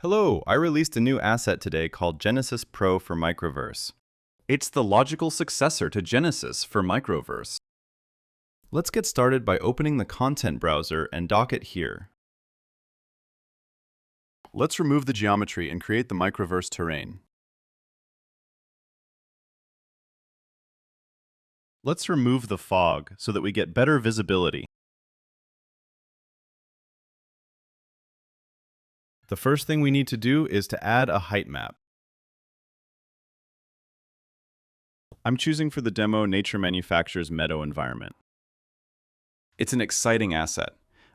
Hello, I released a new asset today called Genesis Pro for MicroVerse. It's the logical successor to Genesis for MicroVerse. Let's get started by opening the content browser and dock it here. Let's remove the geometry and create the MicroVerse terrain. Let's remove the fog so that we get better visibility. The first thing we need to do is to add a height map. I'm choosing for the demo NatureManufacture's Meadow environment. It's an exciting asset.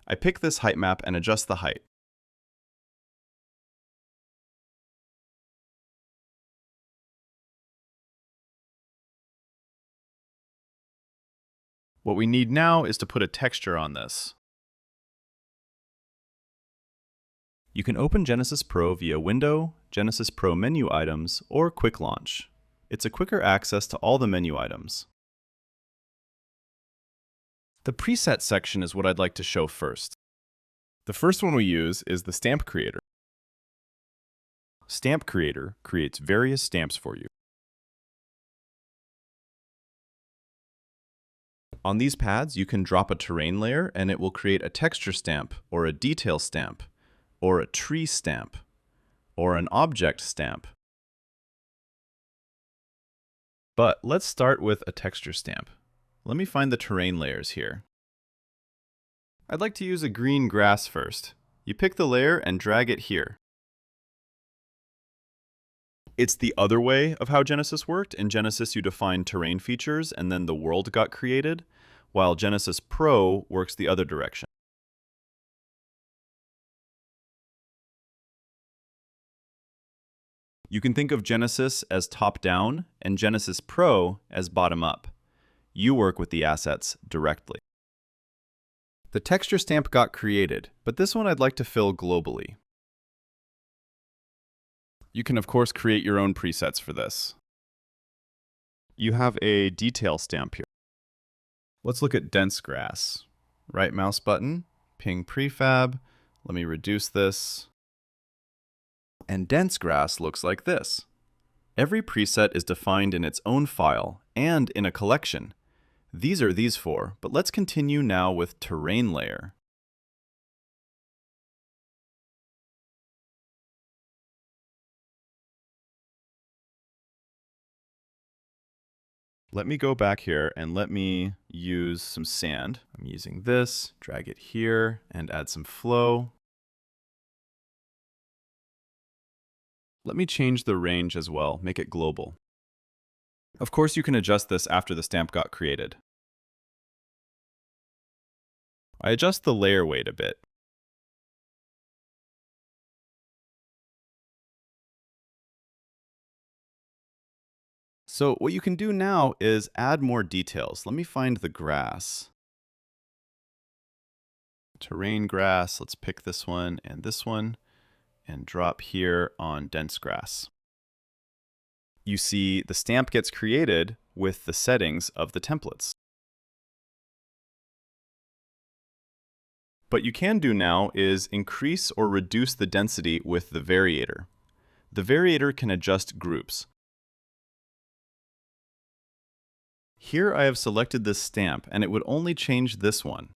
I pick this height map and adjust the height. What we need now is to put a texture on this. You can open Genesis Pro via Window, Genesis Pro menu items, or Quick Launch. It's a quicker access to all the menu items. The preset section is what I'd like to show first. The first one we use is the Stamp Creator. Stamp Creator creates various stamps for you. On these pads, you can drop a terrain layer and it will create a texture stamp, or a detail stamp, or a tree stamp, or an object stamp. But let's start with a texture stamp. Let me find the terrain layers here. I'd like to use a green grass first. You pick the layer and drag it here. It's the other way of how Genesis worked. In Genesis, you define terrain features and then the world got created, while Genesis Pro works the other direction. You can think of Genesis as top-down and Genesis Pro as bottom-up. You work with the assets directly. The texture stamp got created, but this one I'd like to fill globally. You can of course create your own presets for this. You have a detail stamp here. Let's look at dense grass. Right mouse button, ping prefab. Let me reduce this. And dense grass looks like this. Every preset is defined in its own file and in a collection. These are these four, but let's continue now with terrain layer. Let me go back here and let me use some sand. I'm using this, drag it here, and add some flow. Let me change the range as well, make it global. Of course, you can adjust this after the stamp got created. I adjust the layer weight a bit. So what you can do now is add more details. Let me find the grass. Terrain grass, let's pick this one, and drop here on dense grass. You see the stamp gets created with the settings of the templates. What you can do now is increase or reduce the density with the variator. The variator can adjust groups. Here I have selected this stamp and it would only change this one.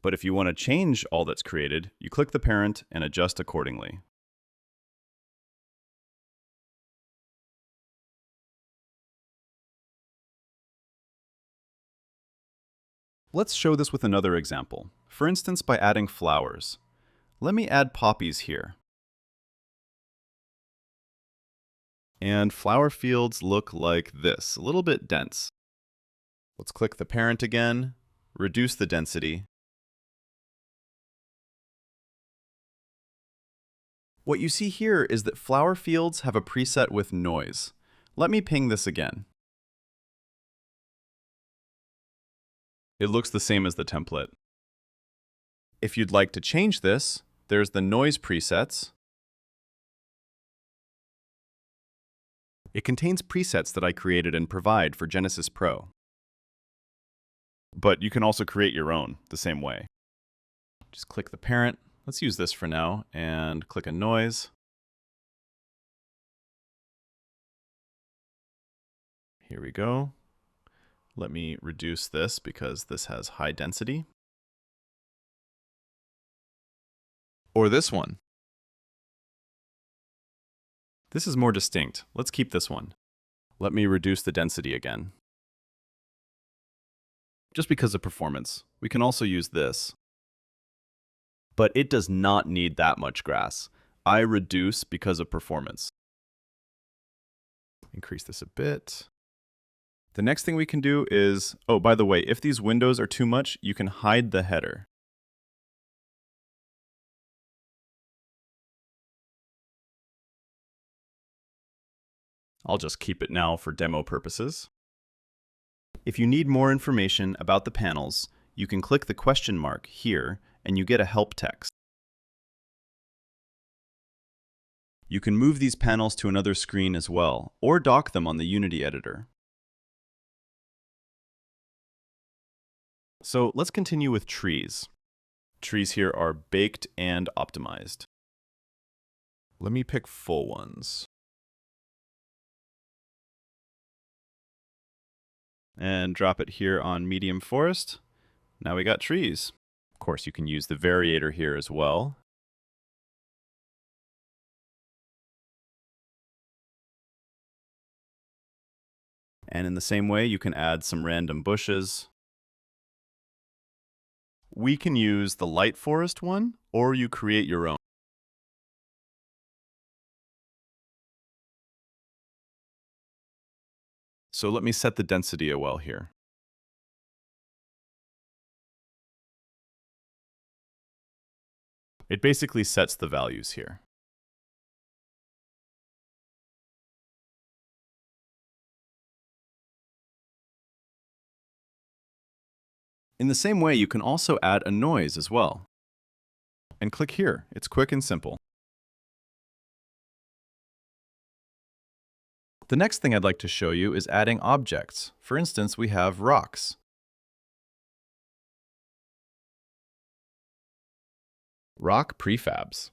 But if you want to change all that's created, you click the parent and adjust accordingly. Let's show this with another example. For instance, by adding flowers. Let me add poppies here. And flower fields look like this, a little bit dense. Let's click the parent again, reduce the density. What you see here is that flower fields have a preset with noise. Let me ping this again. It looks the same as the template. If you'd like to change this, there's the noise presets. It contains presets that I created and provide for Genesis Pro. But you can also create your own the same way. Just click the parent, Let's use this for now and click a noise. Here we go. Let me reduce this because this has high density. Or this one. This is more distinct. Let's keep this one. Let me reduce the density again. Just because of performance. We can also use this. But it does not need that much grass. I reduce because of performance. Increase this a bit. The next thing we can do is, oh, by the way, if these windows are too much, you can hide the header. I'll just keep it now for demo purposes. If you need more information about the panels, you can click the question mark here and you get a help text. You can move these panels to another screen as well, or dock them on the Unity editor. So let's continue with trees. Trees here are baked and optimized. Let me pick full ones. And drop it here on medium forest. Now we got trees. Of course, you can use the variator here as well. And in the same way, you can add some random bushes. We can use the light forest one, or you create your own. So let me set the density a well here. It basically sets the values here. In the same way, you can also add a noise as well. And click here. It's quick and simple. The next thing I'd like to show you is adding objects. For instance, we have rocks. Rock prefabs.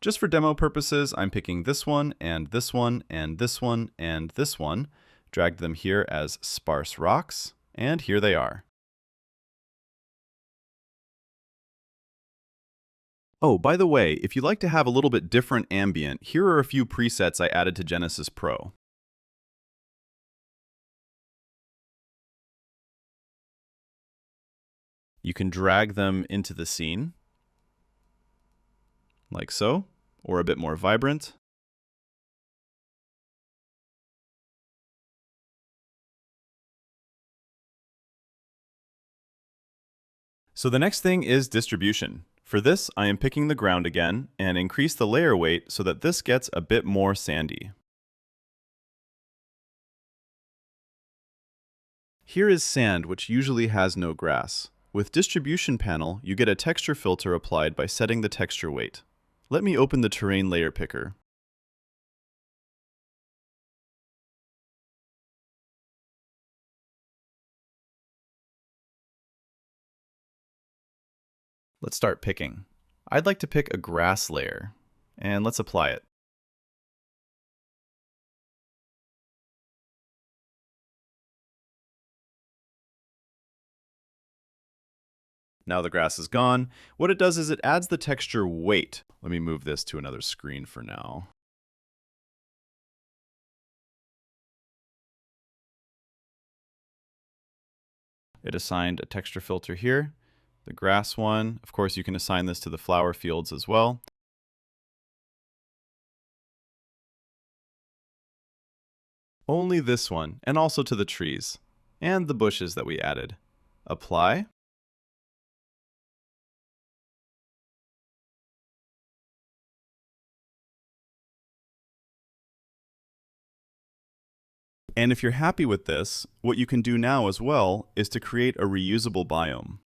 Just for demo purposes, I'm picking this one, and this one, and this one, and this one. Dragged them here as sparse rocks, and here they are. Oh, by the way, if you'd like to have a little bit different ambient, here are a few presets I added to Genesis Pro. You can drag them into the scene, like so, or a bit more vibrant. So the next thing is distribution. For this, I am picking the ground again and increase the layer weight so that this gets a bit more sandy. Here is sand, which usually has no grass. With Distribution Panel, you get a texture filter applied by setting the texture weight. Let me open the Terrain Layer Picker. Let's start picking. I'd like to pick a grass layer, and let's apply it. Now the grass is gone. What it does is it adds the texture weight. Let me move this to another screen for now. It assigned a texture filter here. The grass one, of course, you can assign this to the flower fields as well. Only this one, and also to the trees, and the bushes that we added. Apply. And if you're happy with this, what you can do now as well is to create a reusable biome.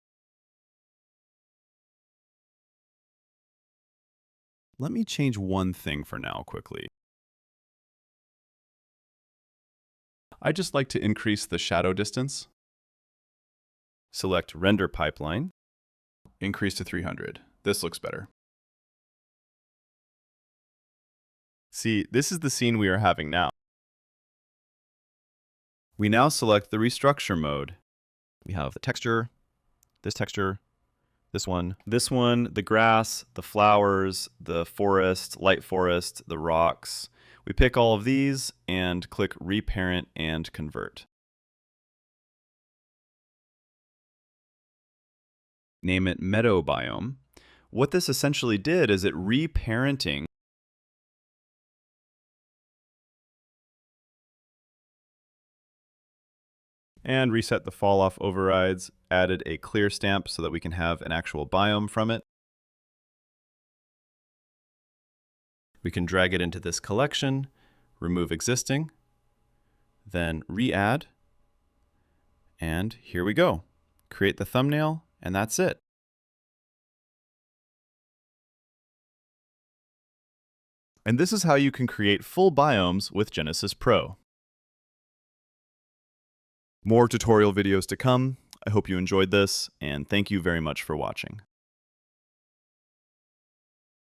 Let me change one thing for now quickly. I just like to increase the shadow distance. Select Render Pipeline, increase to 300. This looks better. See, this is the scene we are having now. We now select the restructure mode. We have the texture, this one, the grass, the flowers, the forest, light forest, the rocks. We pick all of these and click Reparent and Convert. Name it Meadow biome. What this essentially did is it reparenting and reset the fall off overrides, added a clear stamp so that we can have an actual biome from it. We can drag it into this collection, remove existing, then re-add, and here we go. Create the thumbnail, and that's it. And this is how you can create full biomes with Genesis Pro. More tutorial videos to come. I hope you enjoyed this, and thank you very much for watching.